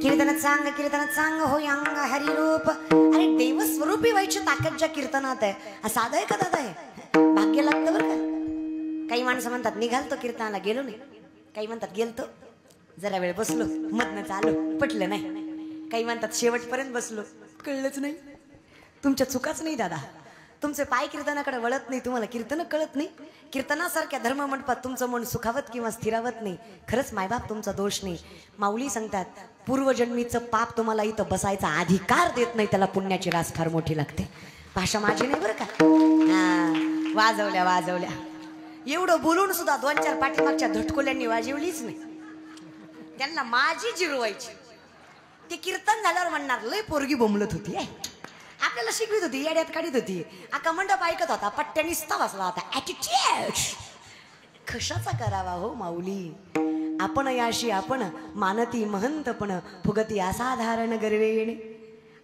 कीर्तनात सांग हो अंग हरिरूप. अरे देवस्वरूपी व्हायची ताकद ज्या कीर्तनात आहे. साधं आहे का दादा आहे? भाग्य लागतं बरं का. काही माणसं म्हणतात निघालतो कीर्तनाला, गेलो नाही. काही म्हणतात गेलतो, जरा वेळ बसलो, मधनं चालू, पटलं नाही. काही म्हणतात शेवटपर्यंत बसलो, कळलंच नाही. तुमच्या चुकाच नाही दादा. तुमचे पाय कीर्तनाकडे वळत नाही, तुम्हाला कीर्तन कळत नाही. कीर्तनासारख्या धर्म मंडपात तुमचं मन सुखावत किंवा स्थिरावत नाही. खरंच मायबाप तुमचा दोष नाही. माऊली सांगतात पूर्वजन्मीचं पाप तुम्हाला इथं बसायचा अधिकार देत नाही, त्याला पुण्याची रास फार मोठी लागते. भाषा माझी नाही बरं का. वाजवल्या एवढं बोलून सुद्धा 2-4 पाठीमागच्या धटकोल्यांनी वाजवलीच नाही. त्यांना माझी जिरवायची. ते कीर्तन झाल्यावर म्हणणार लय पोरगी बोंबलत होती, आपल्याला शिकवित होती, येड्यात काढीत होती. आका मंडप ऐकत होता, पट्ट्या निसता बसला होता. ॲटिट्यूड कशाचा करावा हो माऊली. आपण याशी आपण मानती महंतपण फुगती असाधारण गर्वेणे.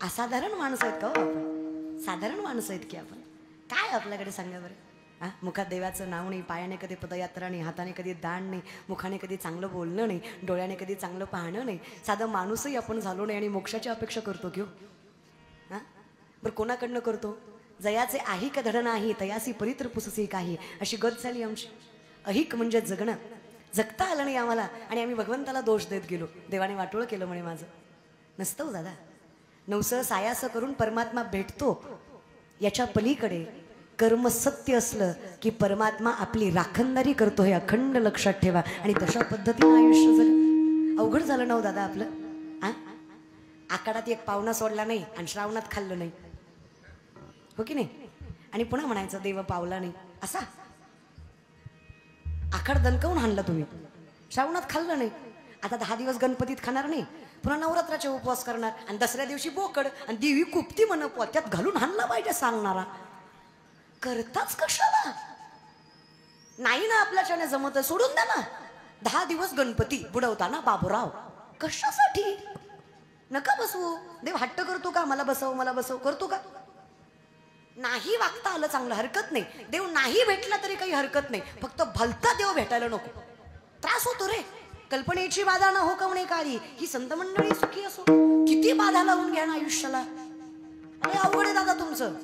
असाधारण माणसं आहेत का हो आपण? साधारण माणसं आहेत की आपण? काय आपल्याकडे सांगा बरं. मुखात देवाचं नाव नाही, पायाने कधी पदयात्रा नाही, हाताने कधी दान नाही, मुखाने कधी चांगलं बोलणं नाही, डोळ्याने कधी चांगलं पाहणं नाही. साधं माणूसही आपण झालो नाही आणि मोक्षाची अपेक्षा करतो की हो. बरं कोणाकडनं करतो? जयाचे आही का धड नाही तयासी परित्र पुससी काही, अशी गत झाली आमची. अहिक म्हणजे जगणं. जगता आलं नाही आम्हाला आणि आम्ही भगवंताला दोष देत गेलो. देवाने वाटोळं केलं म्हणे माझं. नसतं दादा. नवसं सायासं करून परमात्मा भेटतो. याच्या पलीकडे कर्म सत्य असलं की परमात्मा आपली राखणदारी करतो, हे अखंड लक्षात ठेवा. आणि तशा पद्धतीनं आयुष्य झालं. अवघड झालं ना दादा आपलं. आकाडात एक पाहुणा सोडला नाही आणि श्रावणात खाल्लं नाही, हो की नाही. आणि पुन्हा म्हणायचं देव पावला नाही. असा आखाड दणकवून हाणला तुम्ही. श्रावणात खाल्लं नाही, आता 10 दिवस गणपतीत खाणार नाही, पुन्हा नवरात्राचे उपवास करणार आणि दसऱ्या दिवशी बोकड आणि देवी कुपती म्हण पोत्यात घालून हाणला पाहिजे सांगणारा. करताच कशाला? नाही ना आपल्याच्याने जमत, सोडून द्या ना. 10 दिवस गणपती बुडवताना बाबूराव कशासाठी? नका बसवू. देव हट्ट करतो का मला बसव करतो का? नाही वागता आलं चांगलं, हरकत नाही. देव नाही भेटला तरी काही हरकत नाही, फक्त भलता देव भेटायला नको. त्रास होतो रे. कल्पनेची बाधा न हो कवणे काळी, ही संत मंडळी सुखी असो. किती बाधा लावून घ्या ना आयुष्याला. अरे अवघड आहे दादा तुमचं.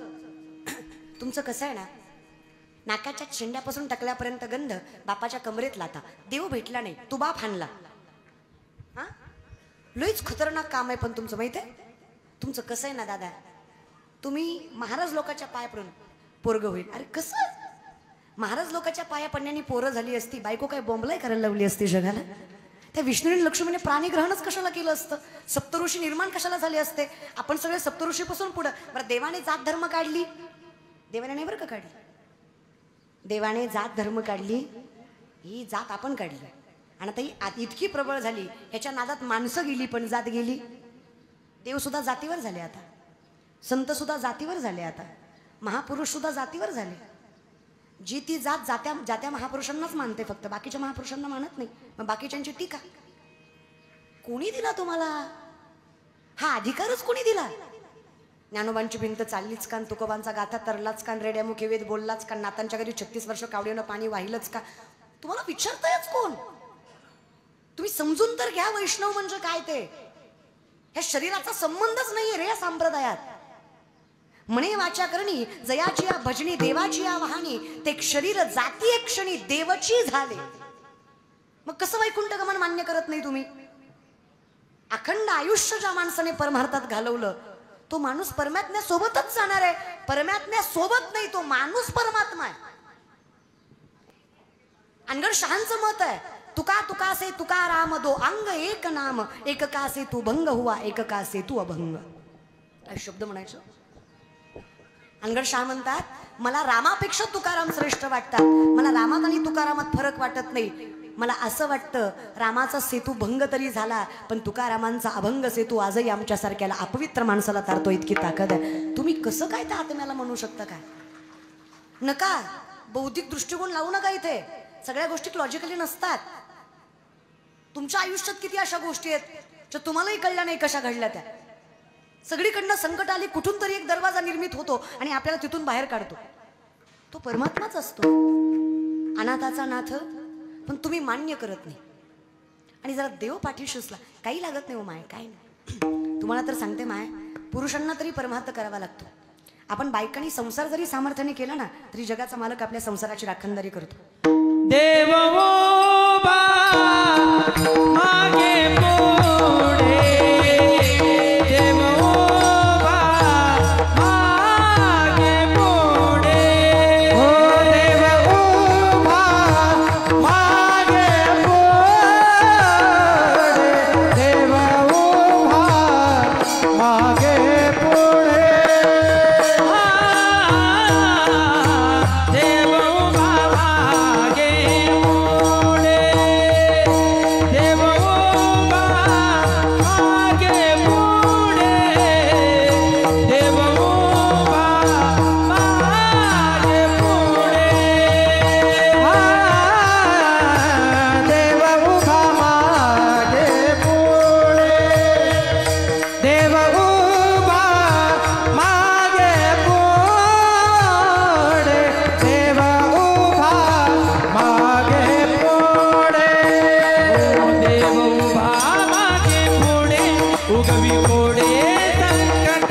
तुमचं कसं आहे ना, नाकाच्या शेंड्यापासून टकल्यापर्यंत गंध, बापाच्या कमरेत लाता. देव भेटला नाही, तू बाप हाणला. लईच खतरनाक काम आहे. पण तुमचं माहित आहे तुमचं कसं आहे ना दादा, तुम्ही महाराज लोकांच्या पाया पडून पोरग होईल. अरे कसं? महाराज लोकांच्या पाया पडण्याने पोरं झाली असती, बायको काय बोंबलाय करायला लावली असती जगाला? त्या विष्णूने लक्ष्मीने प्राणीग्रहणच कशाला केलं असतं? सप्तऋषी निर्माण कशाला झाले असते? आपण सगळे सप्तऋषीपासून पुढं. बरं देवाने जात धर्म काढली, देवाने नाही बरं का काढली, देवाने जात धर्म काढली, ही जात आपण काढली. आणि आता ही इतकी प्रबळ झाली, ह्याच्या नादात माणसं गेली पण जात गेली. देव सुद्धा जातीवर झाले आता, संत सुद्धा जातीवर झाले आता, महापुरुष सुद्धा जातीवर झाले. जी ती जात जात्या महापुरुषांनाच मानते, फक्त बाकीच्या महापुरुषांना मानत नाही. मग बाकीच्यांची टीका कोणी दिला तुम्हाला? हा अधिकारच कोणी दिला? ज्ञानोबांची भिंत चाललीच का? तुकोबांचा गाथा तरलाच का? रेड्या मुखे वेद बोललाच का? नातांच्या घरी 36 वर्ष कावडीनं पाणी वाहिलंच का? तुम्हाला विचारतायच कोण? तुम्ही समजून तर घ्या वैष्णव म्हणजे काय ते. ह्या शरीराचा संबंधच नाहीये रे या संप्रदायात. म्हणे वाचा करणी जयाची या भजनी देवाची या वाहनी, ते शरीर जाती एक क्षणी देवची झाले. मग कसं वैकुंठ गमन मान्य करत नाही तुम्ही? अखंड आयुष्य ज्या माणसाने परमार्थात घालवलं, तो माणूस परमात्म्यासोबतच जाणार आहे. परमात्म्यासोबत नाही, तो माणूस परमात्मा आहे. अनगढ शहांचं मत आहे, तुका तुका से तुकाराम दो अंग एक नाम, एक का से तू भंग हुआ, एक का से तू अभंग. शब्द म्हणायचं. अनगढ शाह म्हणतात मला रामापेक्षा तुकाराम श्रेष्ठ वाटतात. मला रामात आणि तुकारामात फरक वाटत नाही. मला असं वाटतं रामाचा सेतू भंग तरी झाला, पण तुकारामांचा अभंग सेतू आजही आमच्यासारख्याला अपवित्र माणसाला तारतो, इतकी ताकद आहे. तुम्ही कसं काय त्या आत्म्याला म्हणू शकता काय? नका बौद्धिक दृष्टिकोन लावू नका. इथे सगळ्या गोष्टी लॉजिकली नसतात. तुमच्या आयुष्यात किती अशा गोष्टी आहेत ज्या तुम्हालाही कळल्या नाही कशा घडल्या. त्या सगळीकडनं संकट आली, कुठून तरी एक दरवाजा निर्मित होतो आणि आपल्याला तिथून बाहेर काढतो. तो परमात्माच असतो, अनाथाचा नाथ. पण तुम्ही मान्य करत नाही. आणि जरा देव पाठीशी असला काही लागत नाही हो माय, काही नाही. तुम्हाला तर सांगते माय, पुरुषांना तरी परमार्थ करावा लागतो. आपण बायकांनी संसार जरी सामर्थ्याने केला ना तरी जगाचा मालक आपल्या संसाराची राखणदारी करतो. देव उभा मागे पुढे, देव उभा मागे पुढे, हो देव उभा मागे पुढे, देव उभा मागे पुढे, देव उभा मागे पुढे, देव उभा मागे पुढे, देव उभा मागे पुढे, देव उभा मागे पुढे, देव उभा मागे पुढे, देव उभा मागे पुढे, देव उभा मागे पुढे, उगवी कोडे संकट,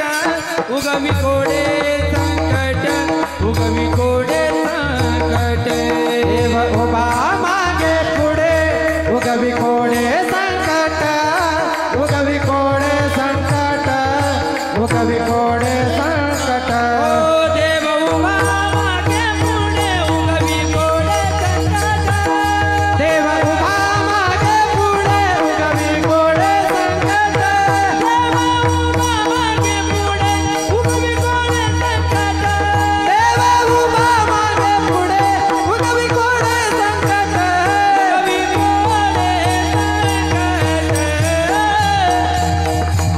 उगवी कोडे संकट, उगवी कोडे संकट, देव उभा मागे पुढे, उगवी कोडे संकट, उगवी कोडे संकट, उगवी कोडे संकट, ओ देव उभा मागे पुढे, उगवी कोडे संकट, देव उभा मागे पुढे, उगवी कोडे संकट, देव उभा मागे पुढे, उगवी कोडे संकट, देव उभा मागे पुढे, उगवी कोडे संकट, उगवी कोडे संकट,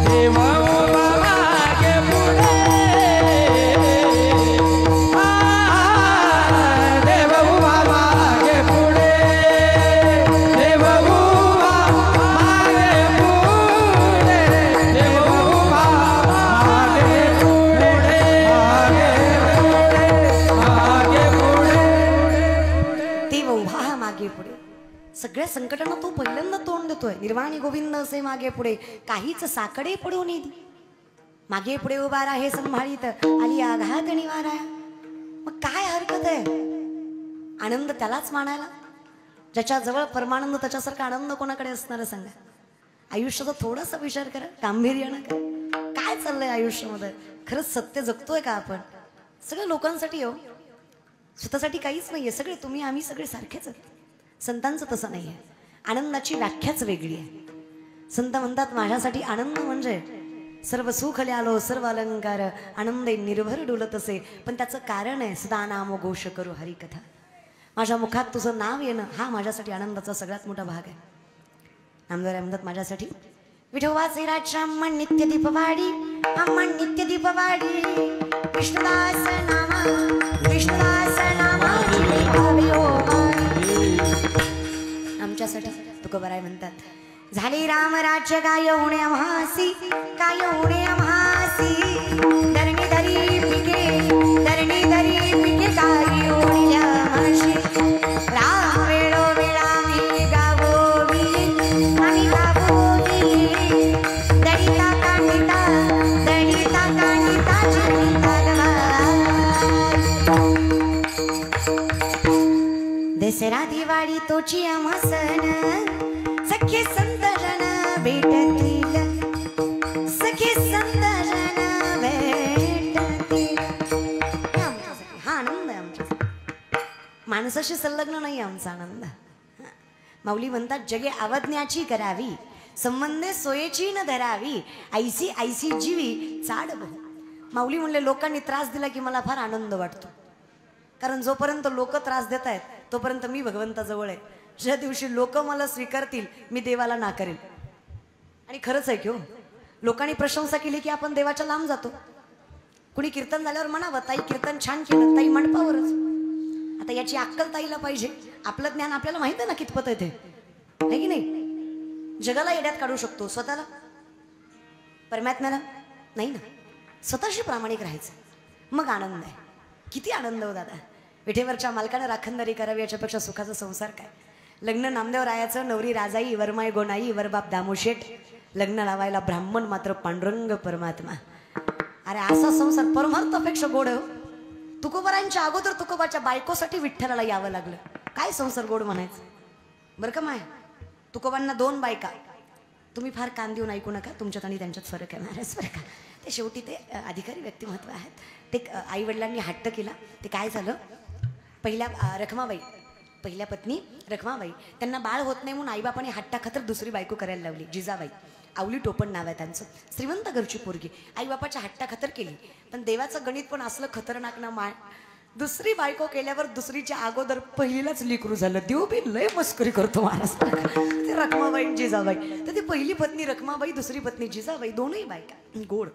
देव उभा मागे पुढे, देव उभा मागे पुढे, देव उभा मागे पुढे, देव उभा मागे पुढे, मागे पुढे, देव उभा हा मागे पुढे. सगळ्या संकटांना तो पहिल्यांदा तोंड देतोय. निर्वाणी गोविंद असे मागे पुढे, काहीच साकडे पडू नये. मागे पुढे उभा राहे संभाळीत, आली आघात निवारा. मग काय हरकत आहे? आनंद त्यालाच मानायला, ज्याच्या जवळ परमानंद. त्याच्यासारखा आनंद कोणाकडे असणार आहे सांगा? आयुष्याचा थोडासा विचार करा, गांभीर्यानं करा. काय चाललंय आयुष्यामध्ये? खरंच सत्य जगतोय का आपण? सगळं लोकांसाठी हो, स्वतःसाठी काहीच नाहीये. सगळे तुम्ही आम्ही सगळे सारखेच आहेत. संतांचं तसं नाही आहे. आनंदाची व्याख्याच वेगळी आहे. संत म्हणतात माझ्यासाठी आनंद म्हणजे सर्व सुख ल्यालो सर्व अलंकार, आनंदे निर्भर डुलत असे. पण त्याचं कारण आहे सदा नाम घोष करू हरिकथा. माझ्या मुखात तुझं नाव येणं हा माझ्यासाठी आनंदाचा सगळ्यात मोठा भाग आहे. नामदार म्हणतात माझ्यासाठी विठोबाचे राजश्याम नित्य दीपवाडी, अम्मा नित्य दीपवाडी. विष्णुदास नामा, विष्णुदास नामा आमच्यासाठी तुकोबाराय म्हणतात झाले राम राज्य काय होणे आम्हासी, काय होणे आम्हासी. धरणी धरी पिके, धरणी धरी पिके काही होणे आम्हाशी. राम वेळो वेळा मी गावोवी, आम्ही गावोवी. दडिता कांडिता, दडिता कांडिता चिंता गवा. दसरा दिवाळी तोची आम्हा सण, सखे संतजन भेटतील, सखे संतजन भेटतील. आमच्यासाठी हा आनंद आहे. आमच्यासाठी माणसाशी संलग्न नाही आमचा आनंद. माऊली म्हणतात जगे अवज्ञाची करावी, संबंधे सोयेची न धरावी. ऐसी ऐसी जीवी चाड बहु. माऊली म्हणले लोकांनी त्रास दिला की मला फार आनंद वाटतो. कारण जोपर्यंत लोक त्रास देत आहेत तोपर्यंत मी भगवंताजवळ आहे. ज्या दिवशी लोक मला स्वीकारतील मी देवाला नाकारेल. आणि खरंच आहे की हो, लोकांनी प्रशंसा केली की आपण देवाच्या लांब जातो. कुणी कीर्तन झाल्यावर म्हणावं ताई कीर्तन छान केलं, ताई मंडपावरच. आता याची अक्कल ताईला पाहिजे. आपलं ज्ञान आपल्याला माहित आहे ना कितपत आहे ते, आहे की नाही? जगाला येड्यात काढू शकतो, स्वतःला परमात्म्याला नाही ना. स्वतःशी प्रामाणिक राहायचं, मग आनंद आहे. किती आनंद हो दादा. विठेवरच्या मालकाने राखणदारी करावी याच्यापेक्षा सुखाचा संसार काय. लग्न नामदेव रायाचं, नवरी राजाई, वरमाय गोनाई, वरबाप दामोशेठ, लग्न लावायला ब्राह्मण मात्र पांडुरंग परमात्मा. अरे असा संसार परमार्थापेक्षा गोड हो. तुकोबारांच्या अगोदर तुकोबाच्या बायकोसाठी विठ्ठलाला यावं लागलं. काय संसार गोड म्हणायचं बरं का माय. तुकोबांना 2 बायका. तुम्ही फार कान देऊन ऐकू नका, तुमच्यात आणि त्यांच्यात फरक आहे महाराज बरं का. ते शेवटी ते अधिकारी व्यक्तिमत्व आहेत. ते आई वडिलांनी हट्ट केला. ते काय झालं, पहिल्या रखमाबाई, पहिल्या पत्नी रखमाबाई, त्यांना बाळ होत नाही म्हणून आईबापाने हट्टाखातर दुसरी बायको करायला लावली. जिजाबाई, आवली टोपण नाव आहे त्यांचं, श्रीमंत घरची पोरगी, आईबापाच्या हट्टाखातर केली. पण देवाचं गणित पण असलं खतरनाक ना माय. दुसरी बायको केल्यावर दुसरीच्या अगोदर पहिलीलाच लिकरू झालं. देव बी लय मस्करी करतो महाराज. ते रखमाबाई आणि जिजाबाई. तर ती पहिली पत्नी रखमाबाई, दुसरी पत्नी जिजाबाई, दोनही बायका गोड.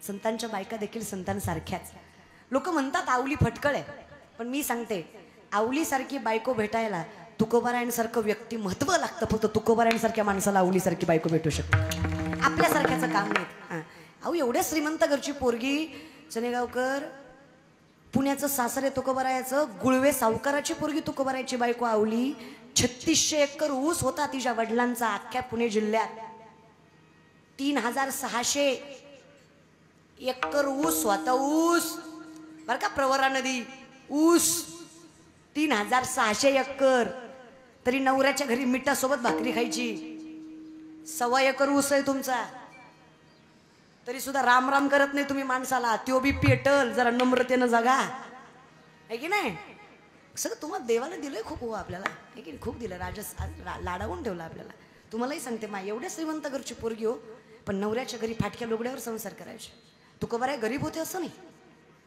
संतांच्या बायका देखील संतांसारख्याच. लोक म्हणतात आवली फटकळ आहे, पण मी सांगते आवलीसारखी बायको भेटायला तुकोबारायांसारखं व्यक्तिमत्व लागतं. फक्त तुकोबारायांसारख्या माणसाला आवलीसारखी बायको भेटू शकते, आपल्यासारख्याचं काम नाही. अहो एवढ्या श्रीमंत घरची पोरगी, चनेगावकर पुण्याचं सासर आहे तुकोबारायाचं, गुळवे सावकाराची पोरगी तुकोबारायाची बायको आवली. 3600 एकर ऊस होता तिच्या वडिलांचा अख्ख्या पुणे जिल्ह्यात. 3600 एकर ऊस होता, ऊस बर का, प्रवरा नदी ऊस. 3600 एकर. तरी नवऱ्याच्या घरी मिठासोबत भाकरी खायची. 1.25 एकर ऊस आहे तुमचा, तरी सुद्धा राम राम करत नाही तुम्ही माणसाला. त्यो बी पेटल, जरा नम्रतेनं जगा, आहे की नाही. सगळं तुम्हाला देवाला दिलंय खूप हो आपल्याला, आहे की नाही. खूप दिलं, लाडावून ठेवलं आपल्याला. तुम्हालाही सांगते मा, एवढ्या श्रीमंत घरची पोरगी हो, पण नवऱ्याच्या घरी फाटक्या लुगड्यावर संसार करायचे. तुकोबाराय गरीब होते असं नाही.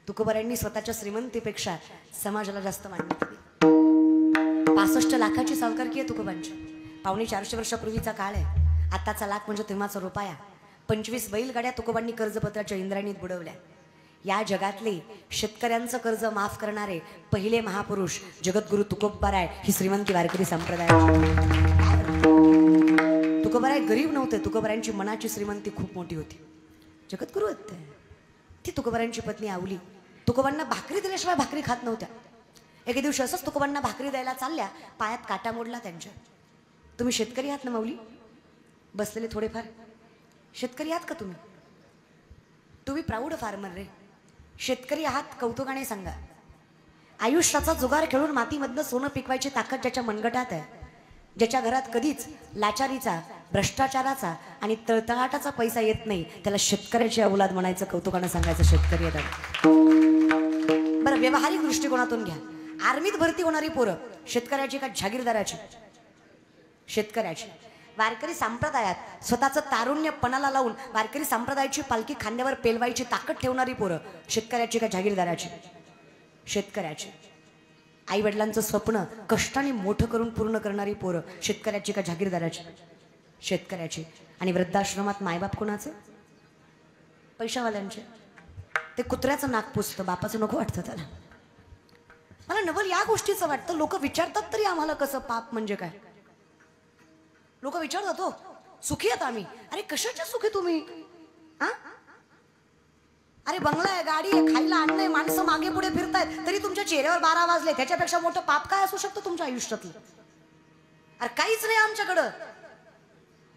तुकोबारायांनी स्वतःच्या श्रीमंतीपेक्षा समाजाला जास्त मान्यता दिली. 65 लाखाची सावकारकी आहे तुकोबांची. 450 वर्षापूर्वीचा काळ आहे. आताचा लाख म्हणजे तेव्हाचा रुपया. 25 बैलगाड्या तुकोबांनी कर्जपत्राच्या इंद्रायणीत बुडवल्या. या जगातले शेतकऱ्यांचं कर्ज माफ करणारे पहिले महापुरुष जगद्गुरु तुकोबाराय ही श्रीमंती वारकरी संप्रदाय. तुकोबाराय गरीब नव्हते. तुकोबारायांची मनाची श्रीमंती खूप मोठी होती. जगद्गुरु होते. ती तुकोबारायांची पत्नी आवली. तुकोबांना भाकरी दिल्याशिवाय भाकरी खात नव्हत्या. एके दिवशी असंच तुकोबांना भाकरी द्यायला चालल्या, पायात काटा मोडला त्यांच्या. तुम्ही शेतकरी आहात ना माऊली, बसलेले थोडेफार शेतकरी आहात का तुम्ही? तुम्ही प्राऊड फार्मर रे, शेतकरी आहात, कौतुकाने सांगा. आयुष्याचा जुगार खेळून मातीमधनं सोनं पिकवायची ताकद ज्याच्या मनगटात आहे, ज्याच्या घरात कधीच लाचारीचा, भ्रष्टाचाराचा आणि तळतळाटाचा पैसा येत नाही, त्याला शेतकऱ्याची औलाद म्हणायचं, कौतुकानं सांगायचं शेतकरी येतात. बरं, व्यावहारिक दृष्टिकोनातून घ्या. आर्मीत भरती होणारी पोरं शेतकऱ्याची का जागीरदाराची? शेतकऱ्याची. वारकरी संप्रदायात स्वतःचं तारुण्य पणाला लावून वारकरी संप्रदायाची पालखी खांद्यावर पेलवायची ताकद ठेवणारी पोरं शेतकऱ्याची का जागीरदाराची? शेतकऱ्याची. आई वडिलांचं स्वप्न कष्टाने मोठं करून पूर्ण करणारी पोरं शेतकऱ्याची का जागीरदाराची? शेतकऱ्याची. आणि वृद्धाश्रमात मायबाप कोणाचे? पैशावाल्यांचे. ते कुत्र्याचं नाक पुसतं, बापाचं नको वाटतं त्याला. मला नवल या गोष्टीचं वाटतं. लोक विचारतात तरी आम्हाला कसं, पाप म्हणजे काय? लोक विचारतात हो, सुखी आहेत आम्ही. अरे कशाच्या सुखी तुम्ही? हा, अरे बंगला आहे, गाडी आहे, खायला अन्न आहे, माणसं मागे पुढे फिरतायत, तरी तुमच्या चेहऱ्यावर 12 वाजले. त्याच्यापेक्षा मोठं पाप काय असू शकतं तुमच्या आयुष्यातलं? अरे काहीच नाही आमच्याकडं.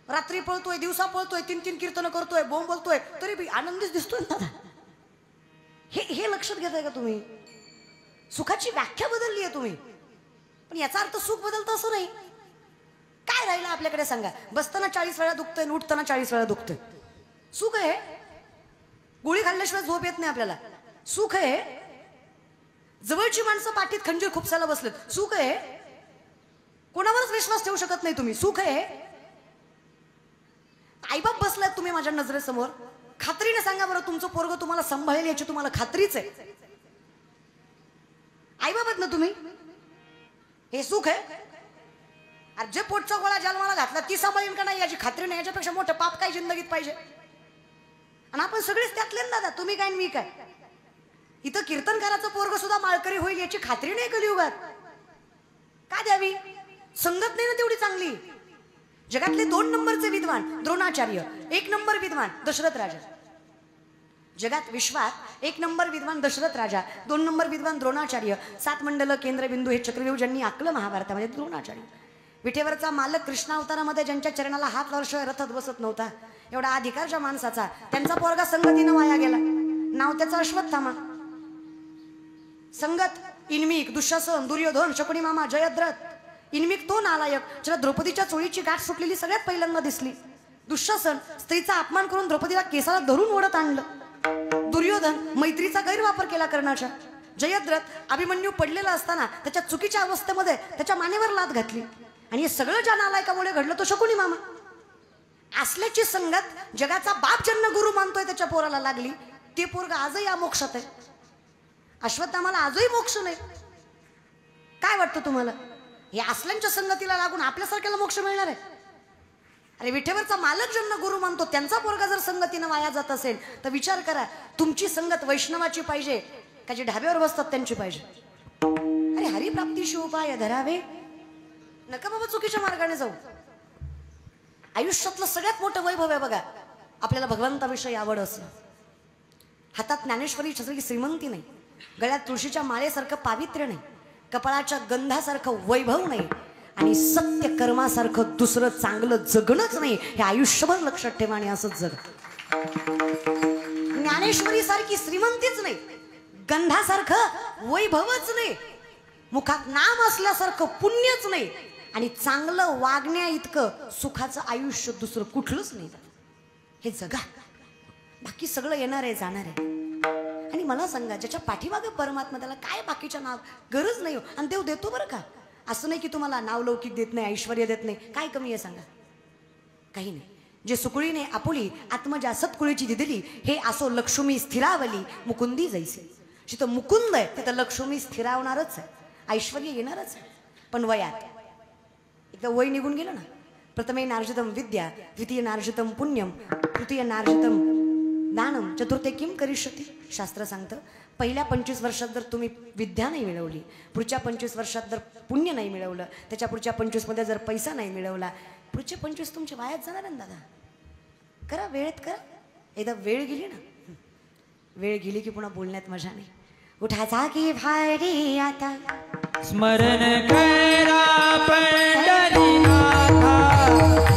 रात्री पळतोय, दिवसा पळतोय, 3 कीर्तन करतोय, बोंब बोलतोय, तरी बी आनंदीच दिसतोय दादा. हे लक्षात घेताय का तुम्ही? सुखाची व्याख्या बदलली आहे तुम्ही. पण याचा अर्थ सुख बदलतं असं नाही. काय राहिलं आपल्याकडे सांगा? बसताना 40 वेळा दुखतंय, उठताना 40 वेळा दुखतंय. सुख आहे? गोळी खाल्ल्याशिवाय झोप येत नाही आपल्याला. सुख आहे? जवळची माणसं पाठीत खंजीर खुपसायला बसलेत. सुख आहे? कोणावरच विश्वास ठेवू शकत नाही तुम्ही. सुख आहे? आईबाप बसलात तुम्ही माझ्या नजरेसमोर, खात्रीने सांगा बरं, तुमचं पोरग तुम्हाला सांभाळेल याची तुम्हाला खात्रीच आहे? आईबाप आहेत ना तुम्ही, हे सुख आहे? अरे जे पोटचा गोळा जन्माला घातला ती सांभाळेल का नाही याची खात्री नाही. याच्यापेक्षा मोठं पाप काय जिंदगीत पाहिजे? आणि आपण सगळेच त्यातले ना दादा, तुम्ही काय मी काय. इथं कीर्तनकाराचं पोरग सुद्धा माळकरी होईल याची खात्री नाही कलियुगात. का द्यावी? संगत नाही ना तेवढी चांगली. जगातले 2 नंबरचे विद्वान द्रोणाचार्य, 1 नंबर विद्वान दशरथ राजा. जगात विश्वात 1 नंबर विद्वान दशरथ राजा, 2 नंबर विद्वान द्रोणाचार्य, 7 मंडल केंद्रबिंदू हे चक्रव्यूह ज्यांनी आखलं महाभारतामध्ये द्रोणाचार्य. विठेवरचा मालक कृष्णावतारामध्ये ज्यांच्या चरणाला हात लावल्याशिवाय रथात बसत नव्हता, एवढा अधिकारच्या माणसाचा त्यांचा पोरगा संगतीनं वाया गेला. नाव त्याचं अश्वत्थामा. संगत इनमिक, दुःशासन, दुर्योधन, शकुनी मामा, जयद्रथ. इनमिक तो नालायक ज्याला द्रौपदीच्या चोळीची गाठ सुटलेली सगळ्यात पहिल्यांदा दिसली. दुःशासन स्त्रीचा अपमान करून द्रौपदीला केसाला धरून ओढत आणलं. दुर्योधन मैत्रीचा गैरवापर केला कर्णाच्या. जयद्रथ अभिमन्यू पडलेला असताना त्याच्या चुकीच्या अवस्थेमध्ये त्याच्या मानेवर लात घातली. आणि हे सगळं ज्या नालायकामुळे घडलं तो शकुनी मामा. असल्याची संगत जगाचा बाप ज्यांना गुरु मानतोय त्याच्या पोराला लागली, ते पोरग आजही अमोक्षात आहे. अश्वत्थामाला आजही मोक्ष नाही. काय वाटतं तुम्हाला? हे असल्यांच्या संगतीला लागून आपल्यासारख्याला मोक्ष मिळणार आहे? अरे विठेवरचा मालक ज्यांना गुरु मानतो त्यांचा पोरगा जर संगतीनं वाया जात असेल तर विचार करा, तुमची संगत वैष्णवाची पाहिजे का जे ढाब्यावर बसतात त्यांची पाहिजे? अरे हरिप्राप्तीशी उपाय धरावे, नका बाबा चुकीच्या मार्गाने जाऊ. आयुष्यातलं सगळ्यात मोठं वैभव आहे बघा, आपल्याला भगवंताविषयी आवड असणं. हातात ज्ञानेश्वरी छत्री श्रीमंती नाही, गळ्यात तुळशीच्या माळेसारखं पावित्र्य नाही, कपाळाच्या गंधासारखं वैभव नाही, आणि सत्य कर्मासारखं दुसरं चांगलं जगणंच नाही. हे आयुष्यभर लक्षात ठेवा आणि असंच जग. ज्ञानेश्वरी सारखी श्रीमंतीच नाही, गंधासारखं वैभवच नाही, मुखात नाम असल्यासारखं पुण्यच नाही, आणि चांगलं वागण्या इतकं सुखाचं आयुष्य दुसरं कुठलंच नाही. हे जगा, बाकी सगळं येणार आहे जाणार आहे. आणि मला सांगा, ज्याच्या पाठीमागे परमात्मा त्याला काय बाकीच्या नाव गरज नाही हो. आणि देव देतो बरं का, असं नाही की तुम्हाला नावलौकिक देत नाही, ऐश्वर्य देत नाही. काय कमी आहे सांगा? काही नाही. जे सुकुळीने आपुली आत्मजा सत्कुळीची दिदली, हे असो लक्ष्मी स्थिरावली मुकुंदी जैसे. जिथं मुकुंद आहे तिथं लक्ष्मी स्थिरावणारच आहे, ऐश्वर्य येणारच आहे. पण वयात एकदा वय निघून गेलं ना, प्रथमे नार्जितम विद्या, द्वितीय नार्जितम पुण्यम, तृतीय नार्जितम दानम, चतुर्थे किम करिष्यति. शास्त्र सांगतं पहिल्या 25 वर्षात जर तुम्ही विद्या नाही मिळवली, पुढच्या 25 वर्षात जर पुण्य नाही मिळवलं, त्याच्या पुढच्या 25 मध्ये जर पैसा नाही मिळवला, पुढचे 25 तुमचे वायात जाणार आहे दादा. करा, वेळेत करा. एकदा वेळ गेली ना, वेळ गेली की पुन्हा बोलण्यात मजा नाही. उठा जागी भारी आता, स्मरण करा पंढरीनाथा,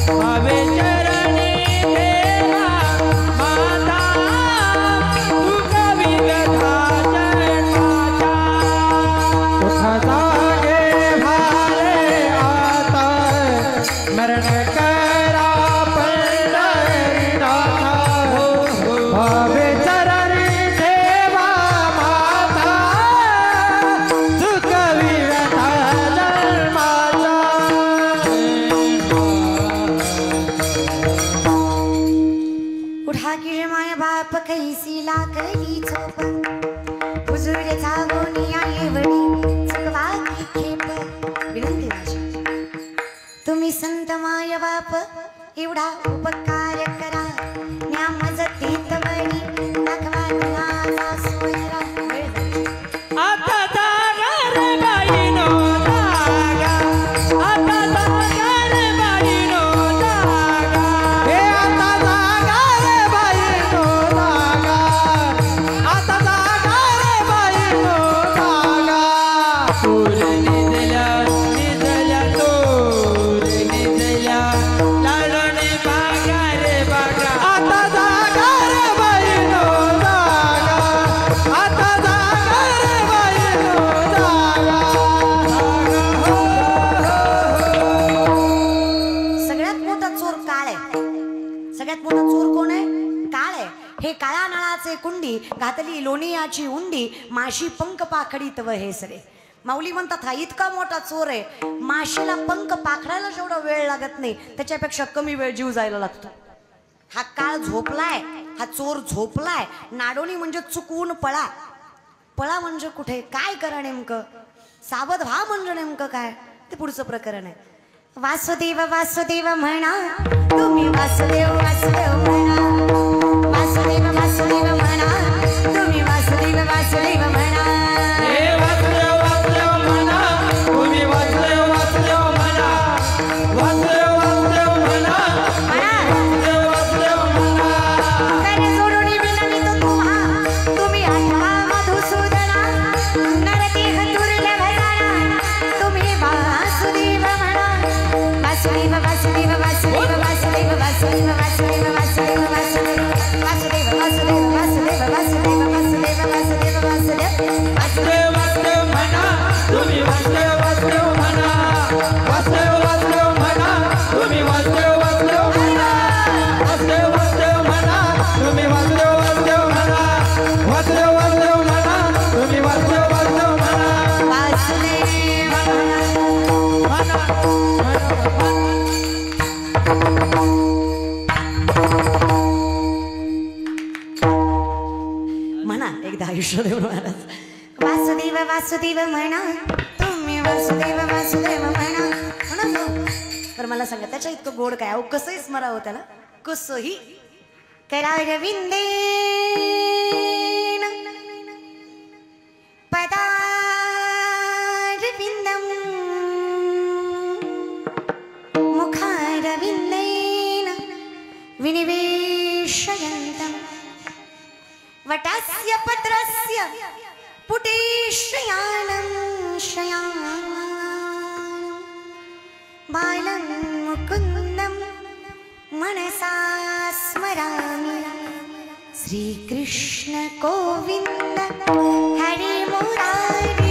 भावे चरणी ठेवा माता, दुःख विदधा जन्माचा. उठा जागे भारे आता, स्मरण करा पंढरीनाथा, भावे चरणी ठेवा माता, दुःख विदधा जन्माचा. उठा की माय बाप कैसी लागली झोप, हुजूर जागोनी आये वडी चकवा की खेप. विनंती माझी, तुम्ही संत माय बाप एवढा उपकार करा, न्या मजतीत वडी दाखवा गुणाचा सोयरा. आता जागा रे बाईनो जागा, आता जागा रे बाईनो जागा, हे आता जागा रे बाईनो जागा, आता जागा रे बाईनो जागा. तोर निजल्या निजल्या, तोर निजल्या लाडणे बागा रे बागा, आता जागा रे बाईनो जागा, आता जागा रे बाईनो जागा. सगळ्यात मोठा चोर काळ आहे. सगळ्यात मोठा चोर कोण आहे? काळ आहे. हे काळ्या नळाचे कुंडी घातली लोणियाची उंडी, माशी पंख पाखडीत व हे सरे. माऊली म्हणतात हा इतका मोठा चोर आहे, माशीला पंख पाखडायला जेवढा वेळ लागत नाही त्याच्यापेक्षा कमी वेळ जीव जायला लागतो. हा काळ झोपलाय, हा चोर झोपलाय. नाडोणी म्हणजे चुकवून पळा. पळा म्हणजे कुठे, काय करा नेमकं, सावध व्हा म्हणजे नेमकं काय, ते पुढचं प्रकरण आहे. वासुदेव वासुदेव म्हणा तुम्ही, वासुदेव वासुदेव म्हणा, वासुदेव वासुदेव म्हणा तुम्ही, वासुदेव वासुदेव म्हणा. हे वासुदेव वासुदेव म्हणा तुम्ही, वासुदेव वासुदेव म्हणा, वासुदेव वासुदेव म्हणा, वासुदेव वासुदेव म्हणा. करे जोडून विनवितो तुम्हा, कृष्णदेव महाराज वासुदेव वासुदेव म्हणा तुम्ही वासुदेव वासुदेव म्हणा म्हणा तर मला सांगा त्याच्या इतकं गोड काय अहो कसंही स्मरावं त्याला कसंही करारविंदे पदारविंदम मुखारविंदेन विनिवेशयन्तम् वटस्य पत्रस्य पुटे शयानं बालं मुकुन्दं मनसा स्मरामि श्रीकृष्ण गोविन्द हरे मुरारी